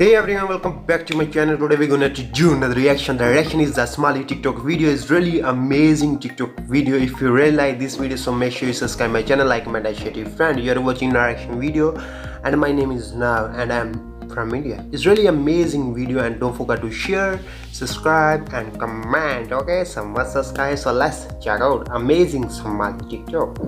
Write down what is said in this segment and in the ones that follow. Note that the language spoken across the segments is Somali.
Hey everyone, welcome back to my channel. Today we're gonna do another reaction. The reaction is the Somali TikTok video. It's really amazing TikTok video. If you really like this video, so make sure you subscribe my channel, like, comment, and share to your friend. You are watching the reaction video, and my name is Nav, and I'm from India. It's really amazing video, and don't forget to share, subscribe, and comment. Okay, so much subscribe. So let's check out amazing Somali TikTok.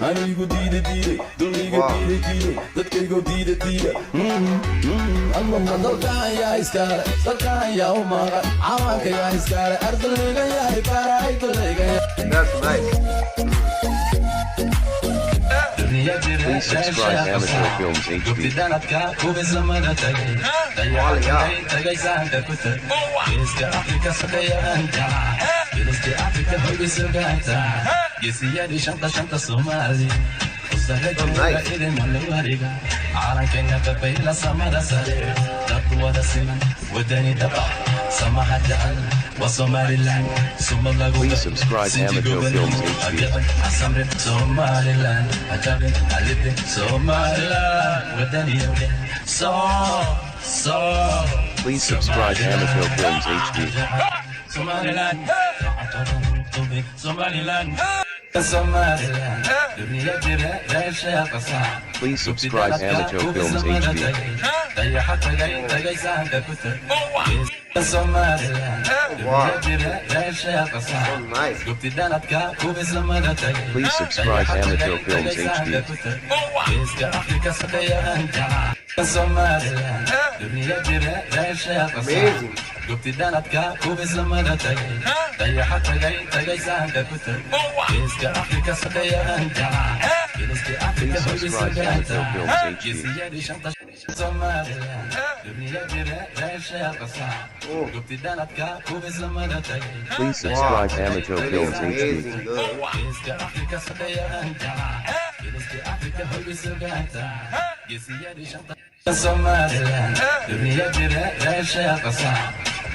anigu diide duniga diide dadkaygo diide allah dalkan yaa iskale dalkan yaa u maqan cawaanka yaa iskale ardayga yaa ibaray daleyga. That's nice. Please subscribe Amateur Films HD. Somali. Somaliland, Please subscribe Amateur Films HD. Somaliland, I live in Somaliland. Please subscribe Amateur Films HD. Somaliland, Somaliland, Somaliland. Please subscribe Amateur Films HD. Somaliland. Wow. So nice. Please subscribe Amateur Films HD. Amazing. Please subscribe Amateur Films HD. Please subscribe Amateur Films HD. Amazing girl. Somaliland, dunia jira reesha qasa.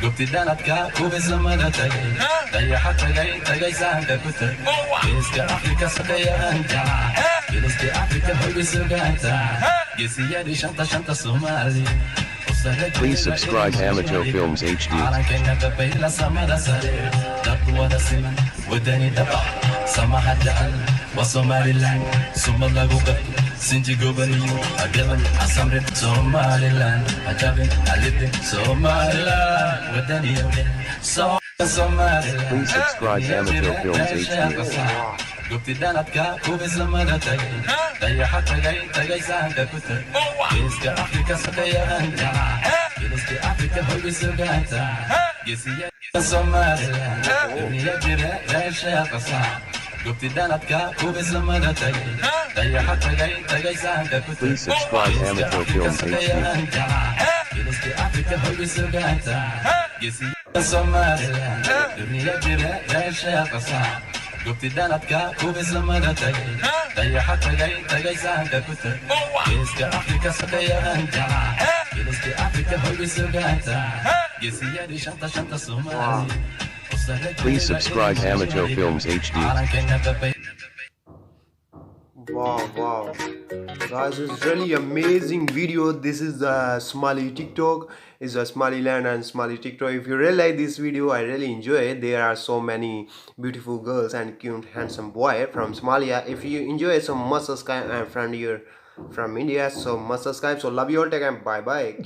Gubti danadka kubis lamada tagay. Dayaxa tagay saanka ku tag. Geeska Afrika sadeeyaan jala. Geeska Afrika hoybisu gaanta. Geesiyadii shanta Somali. Please subscribe Amateur Films HD. Calankeenna dabayla samada sare. Dadku wada siman, wadani dhaba. Samaha jacal, waa Somaliland. Sumad lagu qabto. Sinji gobaniyo, agaban, asamrin Somaliland. Ajabin, alibin Somaliland. Wadaniyo, Somaliland. Please subscribe Amateur Films HD. Gubti danadka kubis lamada tagay. Dayaxa tagay saanka ku tag. Geeska Afrika sadeeyaan jala. Geeska Afrika hoybisu gaanta. Geesiyada Somaliland, dunia jira reesha qasa. Gubti danadka kubis lamada tagay. Dayaxa tagay saanka ku tag. Please subscribe Amateur Films HD. Geeska Afrika hoybisu gaanta. Geesiyada Somaliland, dunia jira reesha qasa. Gubti danadka kubis lamada tagay. Dayaxa tagay saanka ku tag. Geeska Afrika sadeeyaan jala. Geeska Afrika hoybisu gaanta. Geesiyadii shanta Somali. Please subscribe Amateur Films HD. Wow. Guys, it's really amazing video. This is the Somali TikTok. It's a Somaliland and Somali TikTok. If you really like this video, I really enjoy it. There are so many beautiful girls and cute handsome boy from Somalia. If you enjoy it, so must subscribe. I'm from here from India, so must subscribe. So love you all. Take care. Bye.